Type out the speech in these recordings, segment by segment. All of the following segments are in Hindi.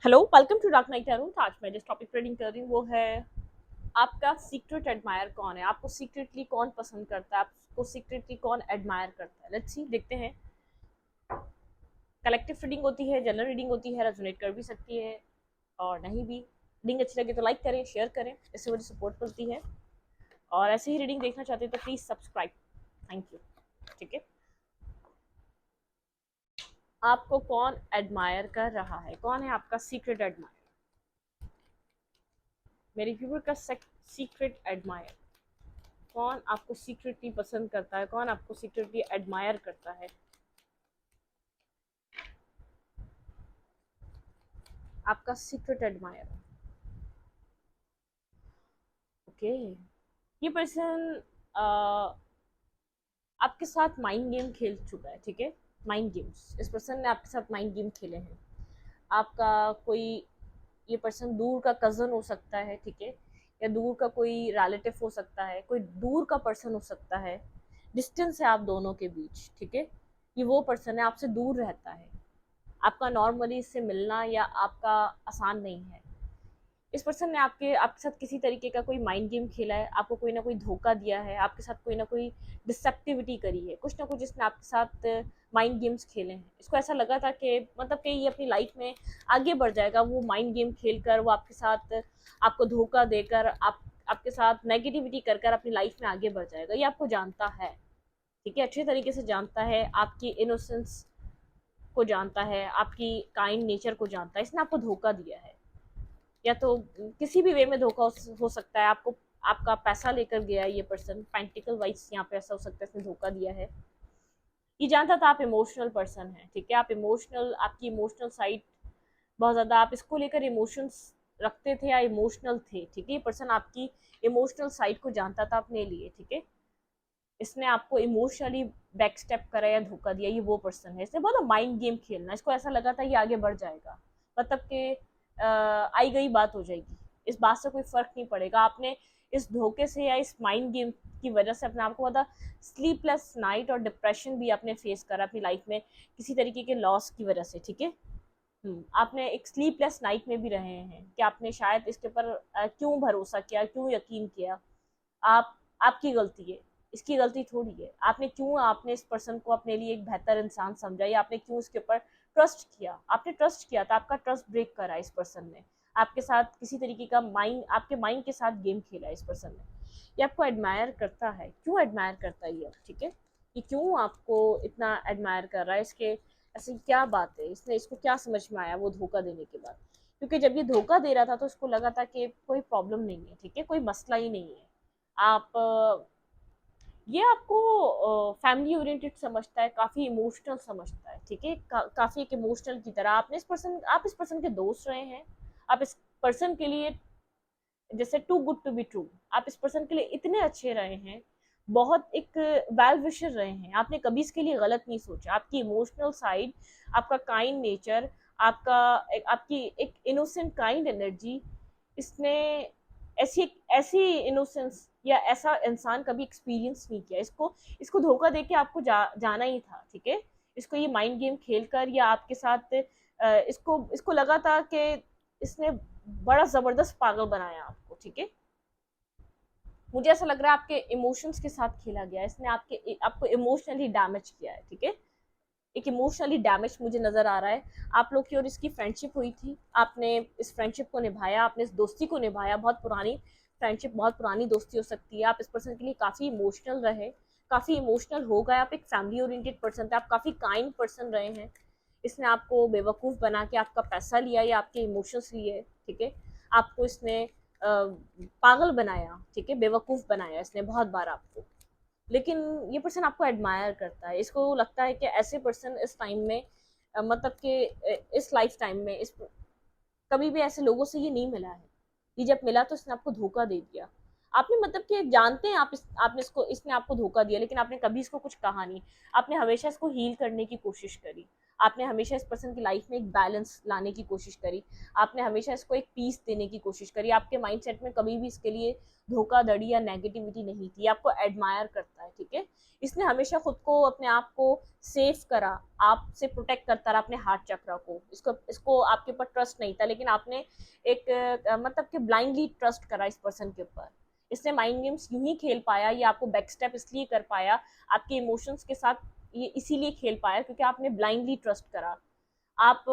Hello, welcome to dark night tarot. आज मैं जिस टॉपिक पर रीडिंग कर रही हूँ वो है आपका सीक्रेट एडमायर कौन है। आपको सीक्रेटली कौन पसंद करता है, आपको सीक्रेटली कौन एडमायर करता है। लेट्स सी, देखते हैं। कलेक्टिव रीडिंग होती है, जनरल रीडिंग होती है, रेजोनेट कर भी सकती है और नहीं भी। रीडिंग अच्छी लगे तो लाइक करें, शेयर करें, इससे मुझे सपोर्ट मिलती है। और ऐसे ही रीडिंग देखना चाहते हैं तो प्लीज सब्सक्राइब। Thank you. ठीक है, आपको कौन एडमायर कर रहा है, कौन है आपका सीक्रेट एडमायर, मेरे व्यूवर का सीक्रेट एडमायर। कौन आपको सीक्रेटली पसंद करता है, कौन आपको सीक्रेटली एडमायर करता है। आपका सीक्रेट एडमायर। ओके, ये पर्सन आपके साथ माइंड गेम खेल चुका है। ठीक है, माइंड गेम्स, इस पर्सन ने आपके साथ माइंड गेम खेले हैं। आपका कोई, ये पर्सन दूर का कजन हो सकता है, ठीक है, या दूर का कोई रिलेटिव हो सकता है, कोई दूर का पर्सन हो सकता है। डिस्टेंस है आप दोनों के बीच, ठीक है। ये वो पर्सन है, आपसे दूर रहता है। आपका नॉर्मली इससे मिलना या आपका आसान नहीं है। इस पर्सन ने आपके आपके साथ किसी तरीके का कोई माइंड गेम खेला है, आपको कोई ना कोई धोखा दिया है, आपके साथ कोई ना कोई डिसेप्टिविटी करी है, कुछ ना कुछ इसने आपके साथ माइंड गेम्स खेले हैं। इसको ऐसा लगा था कि मतलब कि ये अपनी लाइफ में आगे बढ़ जाएगा, वो माइंड गेम खेल कर, वो आपके साथ आपको धोखा देकर, आपके साथ नेगेटिविटी कर कर अपनी लाइफ में आगे बढ़ जाएगा। ये आपको जानता है, ठीक है, अच्छे तरीके से जानता है, आपकी इनोसेंस को जानता है, आपकी काइंड नेचर को जानता है। इसने आपको धोखा दिया है, या तो किसी भी वे में धोखा हो सकता है। आपको आपका पैसा लेकर गया है ये पर्सन, पेंटिकल वाइज यहाँ पे ऐसा हो सकता है, इसने धोखा दिया है। ये जानता था आप इमोशनल पर्सन है, ठीक है, आप इमोशनल, आपकी इमोशनल साइड बहुत ज़्यादा, आप इसको लेकर इमोशंस रखते थे या इमोशनल थे, ठीक है। ये पर्सन आपकी इमोशनल साइड को जानता था अपने लिए, ठीक है। इसने आपको इमोशनली बैक स्टेप करा या धोखा दिया, ये वो पर्सन है। इसने बहुत माइंड गेम खेलना, इसको ऐसा लगा था ये आगे बढ़ जाएगा, मतलब कि आई गई बात हो जाएगी, इस बात से कोई फर्क नहीं पड़ेगा। आपने इस धोखे से या इस माइंड गेम की वजह से अपने आप को ज्यादा स्लीपलेस नाइट और डिप्रेशन भी आपने फेस करा अपनी लाइफ में, किसी तरीके के लॉस की वजह से, ठीक है। आपने एक स्लीपलेस नाइट में भी रहे हैं कि आपने शायद इसके ऊपर क्यों भरोसा किया, क्यों यकीन किया। आप, आपकी गलती है, इसकी गलती थोड़ी है। आपने क्यों, आपने इस पर्सन को अपने लिए एक बेहतर इंसान समझा, या आपने क्यों इसके ऊपर ट्रस्ट किया। आपने ट्रस्ट किया था, आपका ट्रस्ट ब्रेक करा इस पर्सन ने, आपके साथ किसी तरीके का माइंड, आपके माइंड के साथ गेम खेला इस पर्सन ने। ये आपको एडमायर करता है। क्यों एडमायर करता है ये, ठीक है, ये क्यों आपको इतना एडमायर कर रहा है, इसके ऐसी क्या बात है, इसने, इसको क्या समझ में आया वो धोखा देने के बाद। क्योंकि जब ये धोखा दे रहा था तो इसको लगा था कि कोई प्रॉब्लम नहीं है, ठीक है, कोई मसला ही नहीं है। आप ये आपको फैमिली ओरिएंटेड समझता है, काफ़ी इमोशनल समझता है, ठीक है, काफ़ी एक इमोशनल की तरह। आपने इस पर्सन, आप इस पर्सन के दोस्त रहे हैं, आप इस पर्सन के लिए जैसे too good to be true, आप इस पर्सन के लिए इतने अच्छे रहे हैं, बहुत एक वेल विशर रहे हैं। आपने कभी इसके लिए गलत नहीं सोचा। आपकी इमोशनल साइड, आपका काइंड नेचर, आपका आपकी एक इनोसेंट काइंड एनर्जी, इसने ऐसी इनोसेंस या ऐसा इंसान कभी एक्सपीरियंस नहीं किया। इसको इसको धोखा देके आपको जाना ही था, ठीक है। इसको ये माइंड गेम खेल कर या आपके साथ इसको इसको लगा था कि इसने बड़ा जबरदस्त पागल बनाया आपको, ठीक है। मुझे ऐसा लग रहा है आपके इमोशंस के साथ खेला गया, इसने आपके आपको इमोशनली डैमेज किया है, ठीक है। एक इमोशनली डैमेज मुझे नजर आ रहा है। आप लोग की और इसकी फ्रेंडशिप हुई थी, आपने इस फ्रेंडशिप को निभाया, आपने इस दोस्ती को निभाया। बहुत पुरानी फ्रेंडशिप, बहुत पुरानी दोस्ती हो सकती है। आप इस पर्सन के लिए काफ़ी इमोशनल रहे, काफ़ी इमोशनल हो गए। आप एक फैमिली ओरिएंटेड पर्सन थे, आप काफ़ी काइंड पर्सन रहे हैं। इसने आपको बेवकूफ़ बना के आपका पैसा लिया या आपके इमोशंस लिए, ठीक है। आपको इसने पागल बनाया, ठीक है, बेवकूफ़ बनाया इसने बहुत बार आपको। लेकिन ये पर्सन आपको एडमायर करता है। इसको लगता है कि ऐसे पर्सन इस टाइम में मतलब कि इस लाइफ टाइम में इस कभी भी ऐसे लोगों से ये नहीं मिला है। ये जब मिला तो इसने आपको धोखा दे दिया। आपने मतलब कि जानते हैं आप आपने इसको, इसने आपको धोखा दिया, लेकिन आपने कभी इसको कुछ कहा नहीं। आपने हमेशा इसको हील करने की कोशिश करी। आपने हमेशा इस पर्सन की लाइफ में एक बैलेंस लाने की कोशिश करी, आपने हमेशा इसको एक पीस देने की कोशिश करी, आपके माइंडसेट में कभी भी इसके लिए धोखाधड़ी या नेगेटिविटी नहीं थी, आपको एडमायर करता है, ठीक है। इसने हमेशा खुद को, अपने आप को सेफ करा, आपसे प्रोटेक्ट करता रहा अपने हार्ट चक्रा को, इसको आपके ऊपर ट्रस्ट नहीं था, लेकिन आपने एक मतलब कि ब्लाइंडली ट्रस्ट करा इस पर्सन के ऊपर। इसने माइंड गेम्स यूं ही खेल पाया, ये आपको बैक स्टेप इसलिए कर पाया, आपके इमोशंस के साथ ये इसीलिए खेल पाया क्योंकि आपने ब्लाइंडली ट्रस्ट करा। आप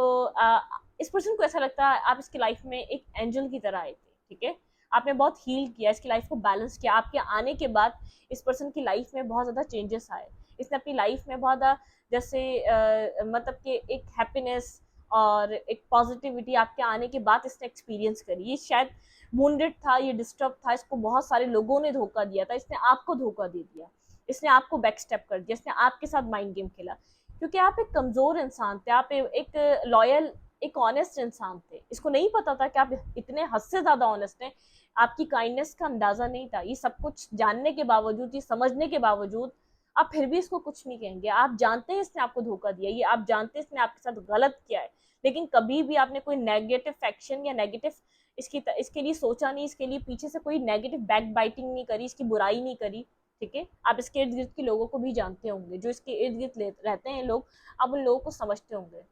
इस पर्सन को ऐसा लगता है आप इसकी लाइफ में एक एंजल की तरह आए थे, ठीक है। आपने बहुत हील किया, इसकी लाइफ को बैलेंस किया। आपके आने के बाद इस पर्सन की लाइफ में बहुत ज़्यादा चेंजेस आए। इसने अपनी लाइफ में बहुत ज़्यादा जैसे मतलब कि एक हैप्पीनेस और एक पॉजिटिविटी आपके आने के बाद इसने एक्सपीरियंस करी। ये शायद वुंडेड था, ये डिस्टर्ब था, इसको बहुत सारे लोगों ने धोखा दिया था, इसने आपको धोखा दे दिया, इसने आपको बैक स्टेप कर दिया, इसने आपके साथ माइंड गेम खेला क्योंकि आप एक कमज़ोर इंसान थे, आप एक लॉयल, एक ऑनेस्ट इंसान थे। इसको नहीं पता था कि आप इतने हद से ज़्यादा ऑनेस्ट हैं, आपकी काइंडनेस का अंदाज़ा नहीं था। ये सब कुछ जानने के बावजूद, ये समझने के बावजूद आप फिर भी इसको कुछ नहीं कहेंगे। आप जानते हैं इसने आपको धोखा दिया, ये आप जानते हैं इसने आपके साथ गलत किया है, लेकिन कभी भी आपने कोई नेगेटिव एक्शन या नेगेटिव इसके लिए सोचा नहीं, इसके लिए पीछे से कोई नेगेटिव बैक बाइटिंग नहीं करी, इसकी बुराई नहीं करी, ठीक है। आप इसके इर्द गिर्द के लोगों को भी जानते होंगे, जो इसके इर्द गिर्द रहते हैं लोग, आप उन लोगों को समझते होंगे।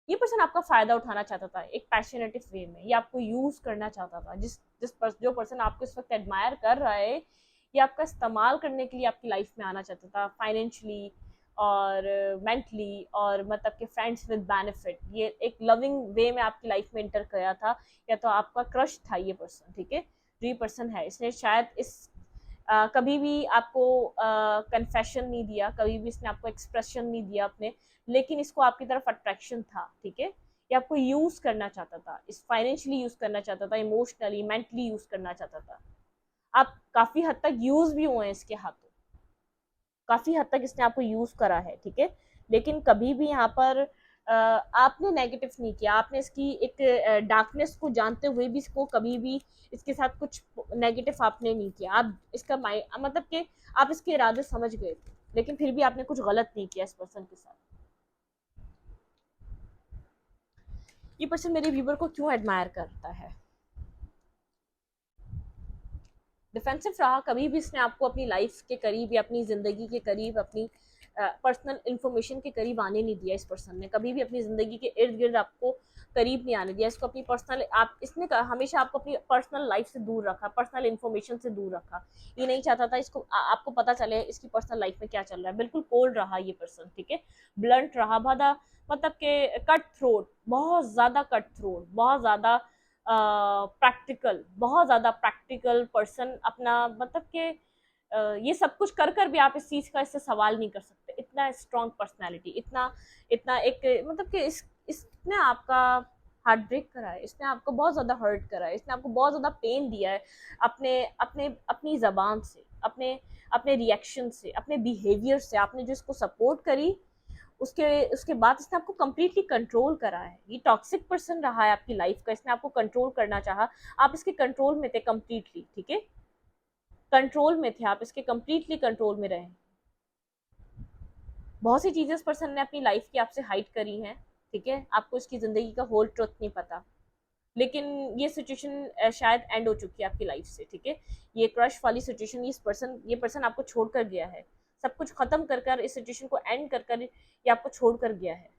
ये पर्सन आपका फायदा उठाना चाहता था एक पैशनेटिव वे में, ये आपको यूज करना चाहता था। जो पर्सन आपको इस वक्त एडमायर कर रहा है, ये आपका इस्तेमाल करने के लिए आपकी लाइफ में आना चाहता था, फाइनेंशियली और मेंटली और मतलब कि फ्रेंड्स विद बेनिफिट। ये एक लविंग वे में आपकी लाइफ में इंटर किया था, या तो आपका क्रश था ये पर्सन, ठीक है। जो ये पर्सन है, इसने शायद कभी भी आपको कन्फेशन नहीं दिया, कभी भी इसने आपको एक्सप्रेशन नहीं दिया अपने, लेकिन इसको आपकी तरफ अट्रैक्शन था, ठीक है। ये आपको यूज करना चाहता था, इस फाइनेंशियली यूज करना चाहता था, इमोशनली, मेंटली यूज करना चाहता था। आप काफी हद तक यूज भी हुए हैं इसके हाथों, काफी हद तक इसने आपको यूज करा है, ठीक है। लेकिन कभी भी यहाँ पर आपने नेगेटिव नहीं किया, आपने इसकी एक डार्कनेस को जानते हुए भी इसको कभी भी इसके साथ कुछ नेगेटिव आपने नहीं किया। आप इसका मतलब कि आप इसके इरादे समझ गए थे, लेकिन फिर भी आपने कुछ गलत नहीं किया इस पर्सन के साथ। ये पर्सन मेरे व्यूवर को क्यों एडमायर करता है? डिफेंसिव रहा, कभी भी इसने आपको अपनी लाइफ के करीब या अपनी ज़िंदगी के करीब, अपनी पर्सनल इंफॉर्मेशन के करीब आने नहीं दिया। इस पर्सन ने कभी भी अपनी ज़िंदगी के इर्द गिर्द आपको करीब नहीं आने दिया। इसको अपनी पर्सनल इसने हमेशा आपको अपनी पर्सनल लाइफ से दूर रखा, पर्सनल इंफॉर्मेशन से दूर रखा। ये नहीं चाहता था इसको आपको पता चले इसकी पर्सनल लाइफ में क्या चल रहा है। बिल्कुल कोल्ड रहा ये पर्सन, ठीक है, ब्लंट रहा, बहुत मतलब के कट थ्रोट, बहुत ज़्यादा कट थ्रोट, बहुत ज़्यादा प्रैक्टिकल, बहुत ज़्यादा प्रैक्टिकल पर्सन। अपना मतलब कि ये सब कुछ कर कर भी आप इस चीज़ का इससे सवाल नहीं कर सकते। इतना स्ट्रॉन्ग पर्सनैलिटी, इतना इतना एक मतलब कि इसने आपका हार्ट ब्रेक करा है, इसने आपको बहुत ज़्यादा हर्ट करा है, इसने आपको बहुत ज़्यादा पेन दिया है अपने अपने अपनी ज़बान से, अपने अपने रिएक्शन से, अपने बिहेवियर से। आपने जो इसको सपोर्ट करी, उसके उसके बाद इसने आपको कम्प्लीटली कंट्रोल करा है। ये टॉक्सिक पर्सन रहा है आपकी लाइफ का, इसने आपको कंट्रोल करना चाहा, आप इसके कंट्रोल में थे कम्प्लीटली, ठीक है, कंट्रोल में थे आप, इसके कम्प्लीटली कंट्रोल में रहे। बहुत सी चीज़ें इस पर्सन ने अपनी लाइफ की आपसे हाइड करी हैं, ठीक है, आपको इसकी ज़िंदगी का होल ट्रुथ नहीं पता, लेकिन ये सिचुएशन शायद एंड हो चुकी है आपकी लाइफ से, ठीक है। ये क्रश वाली सिचुएशन, ये पर्सन आपको छोड़ कर गया है, सब कुछ खत्म कर कर, इस सिचुएशन को एंड कर कर ये आपको छोड़ कर गया है।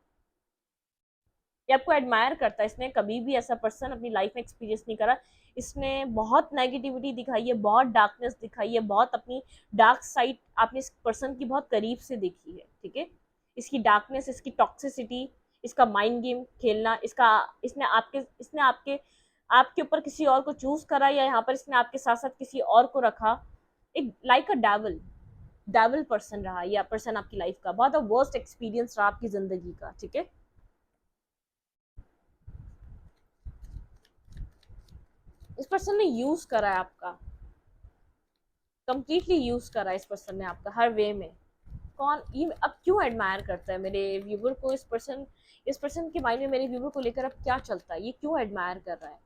ये आपको एडमायर करता है। इसने कभी भी ऐसा पर्सन अपनी लाइफ में एक्सपीरियंस नहीं करा। इसने बहुत नेगेटिविटी दिखाई है, बहुत डार्कनेस दिखाई है, बहुत अपनी डार्क साइड आपने इस पर्सन की बहुत करीब से देखी है, ठीक है। इसकी डार्कनेस, इसकी टॉक्सिसिटी, इसका माइंड गेम खेलना, इसने आपके आपके ऊपर किसी और को चूज करा, या यहाँ पर इसने आपके साथ साथ किसी और को रखा। एक लाइक अ डेविल पर्सन रहा या पर्सन आपकी लाइफ का, बहुत वर्स्ट एक्सपीरियंस रहा आपकी जिंदगी का, ठीक है। इस पर्सन ने यूज करा है आपका, कंप्लीटली यूज करा है इस पर्सन ने आपका हर वे में। कौन ये अब क्यों एडमायर करता है मेरे व्यूवर को? इस पर्सन के माइंड में मेरे व्यूवर को लेकर अब क्या चलता है? ये क्यों एडमायर कर रहा है?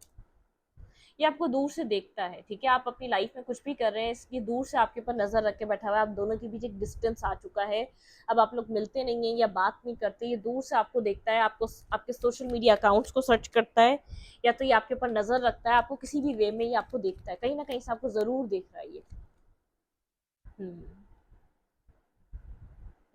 ये आपको दूर से देखता है, ठीक है। आप अपनी लाइफ में कुछ भी कर रहे हैं, इसकी दूर से आपके ऊपर नजर रख के बैठा हुआ है, आप दोनों के बीच एक डिस्टेंस आ चुका है। अब आप लोग मिलते नहीं है या बात नहीं करते, ये दूर से आपको देखता है, आपको आपके सोशल मीडिया अकाउंट्स को सर्च करता है, या तो ये आपके ऊपर नजर रखता है, आपको किसी भी वे में ये आपको देखता है, कहीं ना कहीं से आपको जरूर देख रहा है ये। हम्म।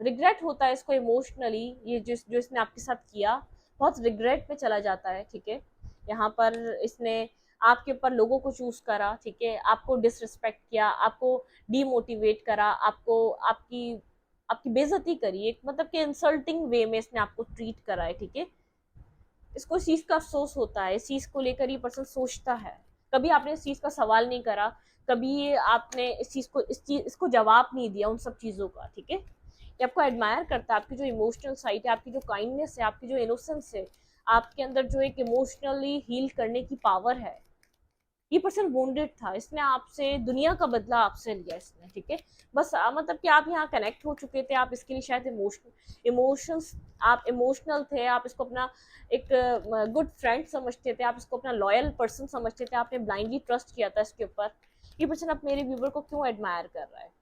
रिग्रेट होता है इसको इमोशनली, ये जो इसने आपके साथ किया, बहुत रिग्रेट में चला जाता है, ठीक है। यहाँ पर इसने आपके ऊपर लोगों को चूज करा, ठीक है, आपको डिसरिस्पेक्ट किया, आपको डीमोटिवेट करा, आपको आपकी आपकी बेइज्जती करी, एक मतलब कि इंसल्टिंग वे में इसने आपको ट्रीट करा है, ठीक है। इसको इस चीज का अफसोस होता है, इस चीज को लेकर ये पर्सन सोचता है। कभी आपने इस चीज का सवाल नहीं करा, कभी आपने इसको जवाब नहीं दिया उन सब चीजों का, ठीक है। ये आपको एडमायर करता है, आपकी जो इमोशनल साइड है, आपकी जो काइंडनेस है, आपकी जो इनोसेंस है, आपके अंदर जो एक इमोशनली हील करने की पावर है। ये पर्सन वोंडेड था, इसने आपसे दुनिया का बदला आपसे लिया इसने, ठीक है। बस मतलब कि आप यहाँ कनेक्ट हो चुके थे, आप इसके लिए शायद इमोशंस आप इमोशनल थे, आप इसको अपना एक गुड फ्रेंड समझते थे, आप इसको अपना लॉयल पर्सन समझते थे, आपने ब्लाइंडली ट्रस्ट किया था इसके ऊपर। ये पर्सन अब मेरे व्यूवर को क्यों एडमायर कर रहा है,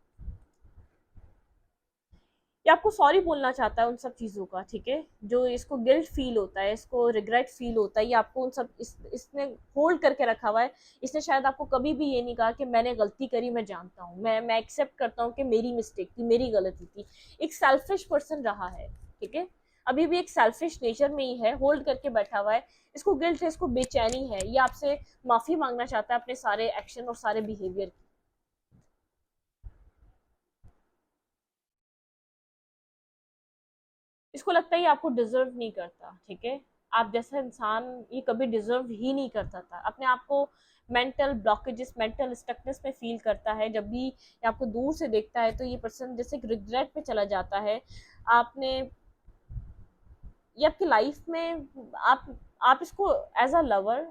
ये आपको सॉरी बोलना चाहता है उन सब चीज़ों का, ठीक है। जो इसको गिल्ट फील होता है, इसको रिग्रेट फील होता है, ये आपको उन सब इसने होल्ड करके रखा हुआ है। इसने शायद आपको कभी भी ये नहीं कहा कि मैंने गलती करी, मैं जानता हूँ, मैं एक्सेप्ट करता हूँ कि मेरी मिस्टेक थी, मेरी गलती थी। एक सेल्फिश पर्सन रहा है, ठीक है। अभी भी एक सेल्फिश नेचर में ही है, होल्ड करके बैठा हुआ है। इसको गिल्ट है, इसको बेचैनी है, ये आपसे माफी मांगना चाहता है अपने सारे एक्शन और सारे बिहेवियर की। इसको लगता है ये आपको डिजर्व नहीं करता, ठीक है। आप जैसा इंसान ये कभी डिजर्व ही नहीं करता था, अपने आप को मेंटल ब्लॉकेजेस, मेंटल स्टकनेस में फील करता है। जब भी ये आपको दूर से देखता है तो ये पर्सन जैसे एक रिग्रेट में चला जाता है। आपने ये आपकी लाइफ में आप इसको as a lover,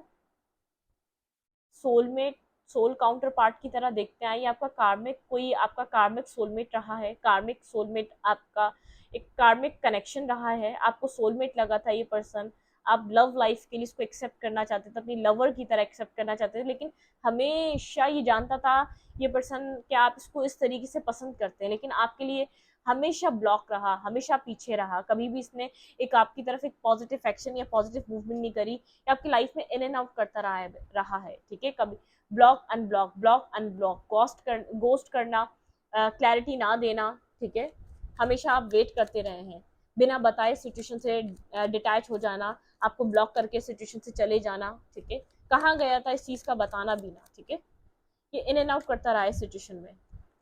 soulmate, soul counter part की तरह देखते हैं। ये आपका कार्मिक, कोई आपका कार्मिक सोलमेट रहा है, कार्मिक सोलमेट आपका एक कार्मिक कनेक्शन रहा है, आपको सोलमेट लगा था ये पर्सन। आप लव लाइफ के लिए इसको एक्सेप्ट करना चाहते थे, अपनी लवर की तरह एक्सेप्ट करना चाहते थे, लेकिन हमेशा ये जानता था ये पर्सन कि आप इसको इस तरीके से पसंद करते हैं, लेकिन आपके लिए हमेशा ब्लॉक रहा, हमेशा पीछे रहा। कभी भी इसने एक आपकी तरफ एक पॉजिटिव एक्शन या पॉजिटिव मूवमेंट नहीं करी, या आपकी लाइफ में इन एंड आउट करता रहा है, ठीक है। कभी block unblock, block unblock, ghost करना, क्लैरिटी ना देना, ठीक है। हमेशा आप वेट करते रहे हैं, बिना बताए सिचुएशन से डिटैच हो जाना, आपको ब्लॉक करके सिचुएशन से चले जाना, ठीक है। कहाँ गया था इस चीज का बताना भी ना, ठीक है। ये इन एंड आउट करता रहा है सिचुएशन में,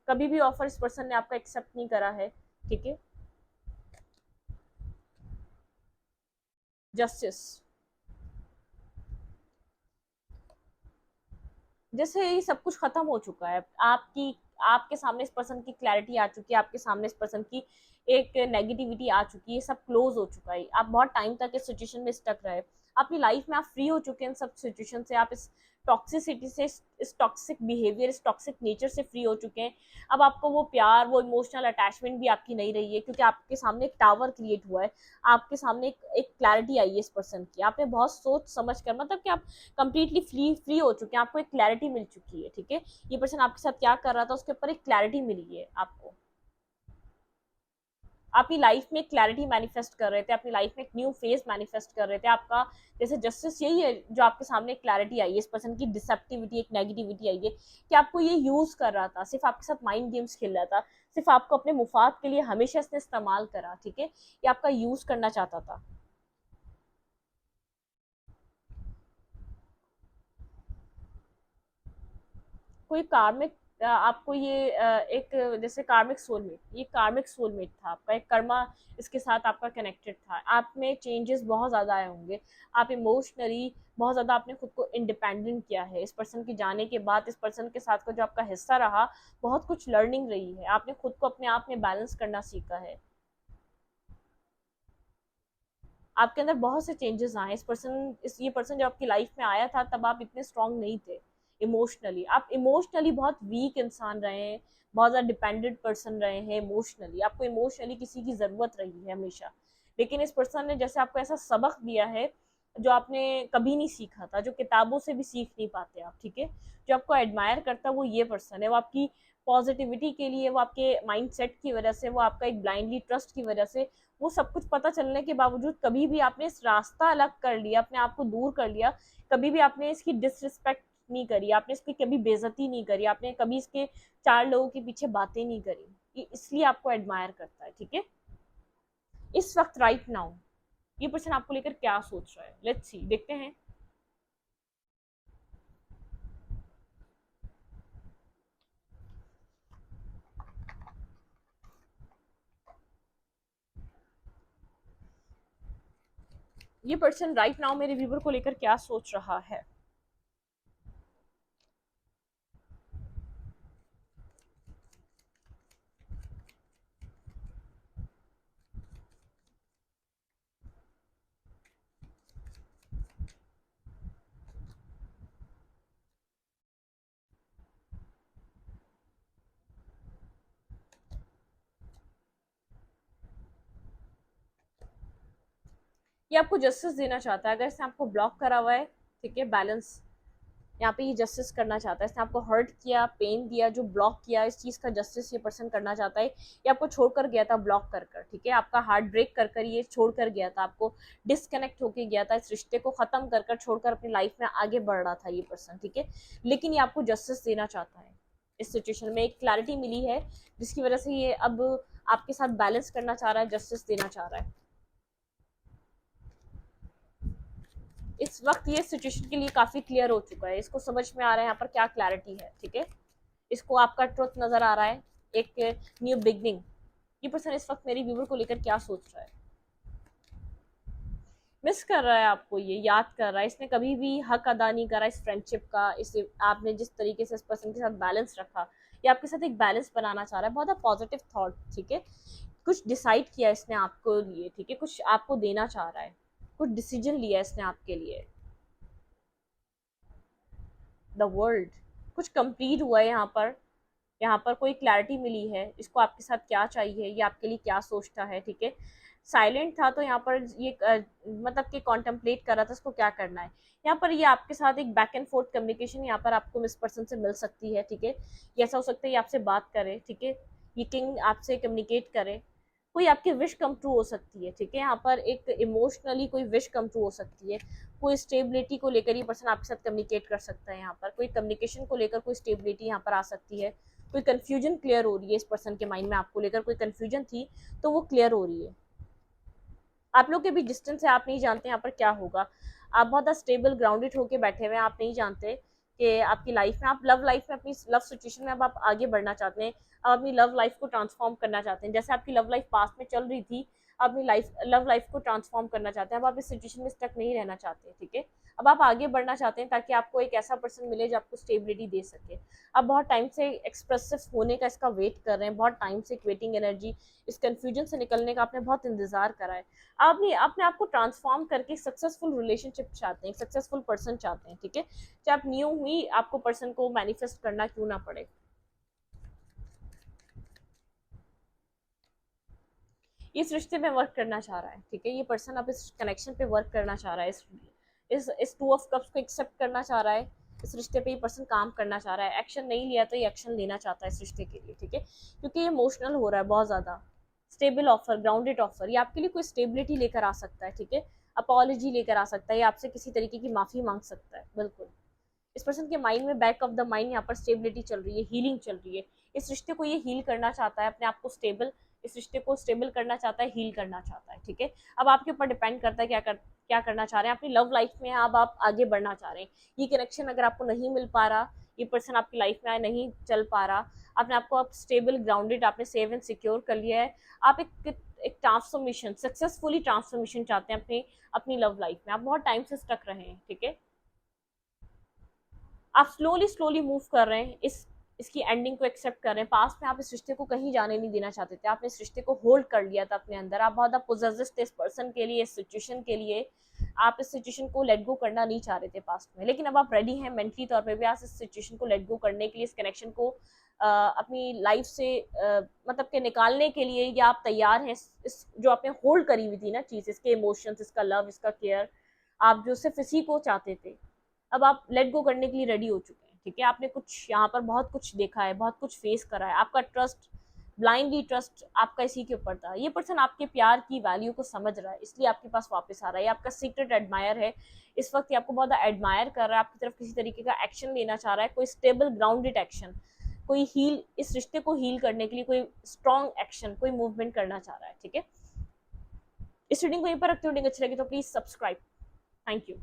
कभी भी ऑफर इस पर्सन ने आपका एक्सेप्ट नहीं करा है, ठीक है। जस्टिस, जैसे ये सब कुछ खत्म हो चुका है, आपके सामने इस पर्सन की क्लैरिटी आ चुकी है, आपके सामने इस पर्सन की एक नेगेटिविटी आ चुकी है, सब क्लोज हो चुका है। आप बहुत टाइम तक इस सिचुएशन में स्टक रहे, अपनी लाइफ में आप फ्री हो चुके हैं इन सब सिचुएशन से, आप इस टॉक्सिसिटी से, इस टॉक्सिक बिहेवियर, इस टॉक्सिक नेचर से फ्री हो चुके हैं। अब आपको वो प्यार, वो इमोशनल अटैचमेंट भी आपकी नहीं रही है, क्योंकि आपके सामने एक टावर क्रिएट हुआ है, आपके सामने एक क्लैरिटी आई है इस पर्सन की। आपने बहुत सोच समझ कर, मतलब कि आप कंप्लीटली फ्री हो चुके हैं, आपको एक क्लैरिटी मिल चुकी है, ठीक है। ये पर्सन आपके साथ क्या कर रहा था उसके ऊपर एक क्लैरिटी मिली है आपको। अपनी लाइफ में क्लैरिटी मैनिफेस्ट कर रहे थे, अपनी लाइफ में एक न्यू फेज मैनिफेस्ट कर रहे थे। आपका जैसे जस्टिस यही है जो आपके सामने क्लैरिटी आई है, इस पर्सन की डिसेप्टिविटी, एक नेगेटिविटी आई है कि आपको ये यूज कर रहा था, सिर्फ आपके साथ माइंड गेम्स खेल रहा था, सिर्फ आपको अपने मुफाद के लिए हमेशा इसने इस्तेमाल करा, ठीक है। ये आपका यूज करना चाहता था। कोई कार्मिक आपको ये एक जैसे कार्मिक सोलमेट, ये कार्मिक सोलमेट था आपका, एक कर्मा इसके साथ आपका कनेक्टेड था। आप में चेंजेस बहुत ज़्यादा आए होंगे, आप इमोशनली बहुत ज़्यादा आपने खुद को इंडिपेंडेंट किया है इस पर्सन के जाने के बाद। इस पर्सन के साथ का जो आपका हिस्सा रहा, बहुत कुछ लर्निंग रही है, आपने खुद को अपने आप में बैलेंस करना सीखा है। आपके अंदर बहुत से चेंजेस आए, ये पर्सन जब आपकी लाइफ में आया था तब आप इतने स्ट्रांग नहीं थे इमोशनली, आप इमोशनली बहुत वीक इंसान रहे हैं, बहुत ज़्यादा डिपेंडेंट पर्सन रहे हैं इमोशनली, आपको इमोशनली किसी की ज़रूरत रही है हमेशा। लेकिन इस पर्सन ने जैसे आपको ऐसा सबक दिया है जो आपने कभी नहीं सीखा था, जो किताबों से भी सीख नहीं पाते आप, ठीक है। जो आपको एडमायर करता है वो ये पर्सन है, वो आपकी पॉजिटिविटी के लिए, वो आपके माइंडसेट की वजह से, वो आपका एक ब्लाइंडली ट्रस्ट की वजह से, वो सब कुछ पता चलने के बावजूद कभी भी आपने इस रास्ता अलग कर लिया, अपने आप को दूर कर लिया, कभी भी आपने इसकी डिसरिस्पेक्ट नहीं करी, आपने इसकी कभी बेइज्जती नहीं करी, आपने कभी इसके चार लोगों के पीछे बातें नहीं करी, ये इसलिए आपको एडमायर करता है, ठीक है। इस वक्त राइट नाउ ये पर्सन आपको लेकर क्या सोच रहा है, लेट्स सी, देखते हैं। ये पर्सन राइट नाउ मेरे व्यूवर को लेकर क्या सोच रहा है। ये आपको जस्टिस देना चाहता है, अगर इसने आपको ब्लॉक करा हुआ है, ठीक है, बैलेंस, यहाँ पे ये जस्टिस करना चाहता है, इसने आपको हर्ट किया, पेन दिया, जो ब्लॉक किया, इस चीज का जस्टिस ये पर्सन करना चाहता है। ये आपको छोड़कर गया था ब्लॉक कर कर, ठीक है, आपका हार्ट ब्रेक कर कर ये छोड़कर गया था, आपको डिसकनेक्ट होके गया था, इस रिश्ते को खत्म कर कर छोड़कर अपनी लाइफ में आगे बढ़ रहा था ये पर्सन, ठीक है। लेकिन ये आपको जस्टिस देना चाहता है, इस सिचुएशन में एक क्लैरिटी मिली है जिसकी वजह से ये अब आपके साथ बैलेंस करना चाह रहा है, जस्टिस देना चाह रहा है। इस वक्त ये सिचुएशन के लिए काफी क्लियर हो चुका है, इसको समझ में आ रहा है यहाँ पर क्या क्लैरिटी है, ठीक है। इसको आपका ट्रुथ नजर आ रहा है, एक न्यू बिगनिंग। ये पर्सन इस वक्त मेरी व्यूवर को लेकर क्या सोच रहा है, मिस कर रहा है आपको, ये याद कर रहा है, इसने कभी भी हक अदा नहीं करा इस फ्रेंडशिप का, इस आपने जिस तरीके से इस पर्सन के साथ बैलेंस रखा, ये आपके साथ एक बैलेंस बनाना चाह रहा है, बहुत पॉजिटिव थॉट, ठीक है। कुछ डिसाइड किया इसने आपको लिए, ठीक है, कुछ आपको देना चाह रहा है, कुछ डिसीजन लिया इसने आपके लिए। द वर्ल्ड, कुछ कंप्लीट हुआ है यहाँ पर, यहाँ पर कोई क्लैरिटी मिली है, इसको आपके साथ क्या चाहिए, ये आपके लिए क्या सोचता है, ठीक है। साइलेंट था तो यहाँ पर ये मतलब कि कॉन्टेम्पलेट कर रहा था इसको क्या करना है। यहाँ पर ये आपके साथ एक बैक एंड फोर्थ कम्युनिकेशन यहाँ पर आपको इस पर्सन से मिल सकती है, ठीक है। ये ऐसा हो सकता है ये आपसे बात करे, ठीक है, ये किंग आपसे कम्युनिकेट करे, कोई आपकी विश कम ट्रू हो सकती है, ठीक है। यहाँ पर एक इमोशनली कोई विश कम ट्रू हो सकती है, कोई स्टेबिलिटी को लेकर ये पर्सन आपके साथ कम्युनिकेट कर सकता है, यहाँ पर कोई कम्युनिकेशन को लेकर कोई स्टेबिलिटी यहाँ पर आ सकती है, कोई कंफ्यूजन क्लियर हो रही है इस पर्सन के माइंड में, आपको लेकर कोई कंफ्यूजन थी तो वो क्लियर हो रही है। आप लोग के भी डिस्टेंस है, आप नहीं जानते यहाँ पर क्या होगा, आप बहुत स्टेबल ग्राउंडेड होके बैठे हुए हैं, आप नहीं जानते कि आपकी लाइफ में, आप लव लाइफ में, अपनी लव सिचुएशन में अब आप आगे बढ़ना चाहते हैं, आप अपनी लव लाइफ को ट्रांसफॉर्म करना चाहते हैं, जैसे आपकी लव लाइफ पास्ट में चल रही थी, आप अपनी लव लाइफ को ट्रांसफॉर्म करना चाहते हैं, अब आप इस सिचुएशन में स्टक नहीं रहना चाहते, ठीक है। अब आप आगे बढ़ना चाहते हैं ताकि आपको एक ऐसा पर्सन मिले जो आपको स्टेबिलिटी दे सके। आप बहुत टाइम से एक्सप्रेसिव होने का इसका वेट कर रहे हैं, बहुत टाइम से वेटिंग एनर्जी, इस कंफ्यूजन से निकलने का आपने बहुत इंतजार करा है, आप नहीं अपने आप को ट्रांसफॉर्म करके सक्सेसफुल रिलेशनशिप चाहते हैं, सक्सेसफुल पर्सन चाहते हैं, ठीक है। चाहे आप न्यू ही आपको पर्सन को मैनिफेस्ट करना क्यों ना पड़े। इस रिश्ते में वर्क करना चाह रहा है, ठीक है, ये पर्सन अब इस कनेक्शन पे वर्क करना चाह रहा है, इस टू ऑफ कप्स को एक्सेप्ट करना चाह रहा है, इस रिश्ते पे ये पर्सन काम करना चाह रहा है, एक्शन नहीं लिया तो ये एक्शन लेना चाहता है इस रिश्ते के लिए, ठीक है, क्योंकि ये इमोशनल हो रहा है बहुत ज्यादा। स्टेबल ऑफर, ग्राउंडेड ऑफर, ये आपके लिए कोई स्टेबिलिटी लेकर आ सकता है, ठीक है, अपॉलॉजी लेकर आ सकता है, ये आपसे किसी तरीके की माफी मांग सकता है, बिल्कुल। इस पर्सन के माइंड में बैक ऑफ द माइंड यहाँ पर स्टेबिलिटी चल रही है, हीलिंग चल रही है, इस रिश्ते को ये हील करना चाहता है, अपने आप को स्टेबल, इस रिश्ते को स्टेबल करना चाहता है, हील करना चाहता है, ठीक है। अब आपके ऊपर डिपेंड करता है क्या करना चाह रहे हैं अपनी लव लाइफ में, अब आप आगे बढ़ना चाह रहे हैं, ये कनेक्शन अगर आपको नहीं मिल पा रहा, ये पर्सन आपकी लाइफ में नहीं चल पा रहा, अपने आपको आप स्टेबल ग्राउंडेड आपने सेव एंड सिक्योर कर लिया है, आप एक ट्रांसफॉर्मेशन, सक्सेसफुली ट्रांसफॉर्मेशन चाहते हैं अपनी अपनी लव लाइफ में, आप बहुत टाइम से स्टक रहे हैं, ठीक है। आप स्लोली स्लोली मूव कर रहे हैं, इसकी एंडिंग को एक्सेप्ट कर रहे हैं, पास्ट में आप इस रिश्ते को कहीं जाने नहीं देना चाहते थे, आपने इस रिश्ते को होल्ड कर लिया था अपने अंदर, आप बहुत पोजेसिव थे इस पर्सन के लिए, इस सिचुएशन के लिए, आप इस सिचुएशन को लेट गो करना नहीं चाह रहे थे पास्ट में, लेकिन अब आप रेडी हैं मेंटली तौर पे भी आप इस सिचुएशन को लेट गो करने के लिए, इस कनेक्शन को अपनी लाइफ से मतलब के निकालने के लिए, या आप तैयार हैं इस जो आपने होल्ड करी हुई थी ना चीज, इसके इमोशंस, इसका लव, इसका केयर, आप जो सिर्फ इसी को चाहते थे, अब आप लेट गो करने के लिए रेडी हो चुके हैं, ठीक है। आपने कुछ यहाँ पर बहुत कुछ देखा है, बहुत कुछ फेस करा है, आपका ट्रस्ट, ब्लाइंडली ट्रस्ट आपका इसी के ऊपर था। ये पर्सन आपके प्यार की वैल्यू को समझ रहा है, इसलिए आपके पास वापस आ रहा है। ये आपका सीक्रेट एडमायर है, इस वक्त ये आपको बहुत एडमायर कर रहा है, आपकी तरफ किसी तरीके का एक्शन लेना चाह रहा है, कोई स्टेबल ग्राउंडेड एक्शन, कोई हील, इस रिश्ते को हील करने के लिए कोई स्ट्रॉन्ग एक्शन, कोई मूवमेंट करना चाह रहा है, ठीक है। इस रीडिंग को यहीं पर रखते हो, रीडिंग अच्छी लगी तो प्लीज सब्सक्राइब। Thank you.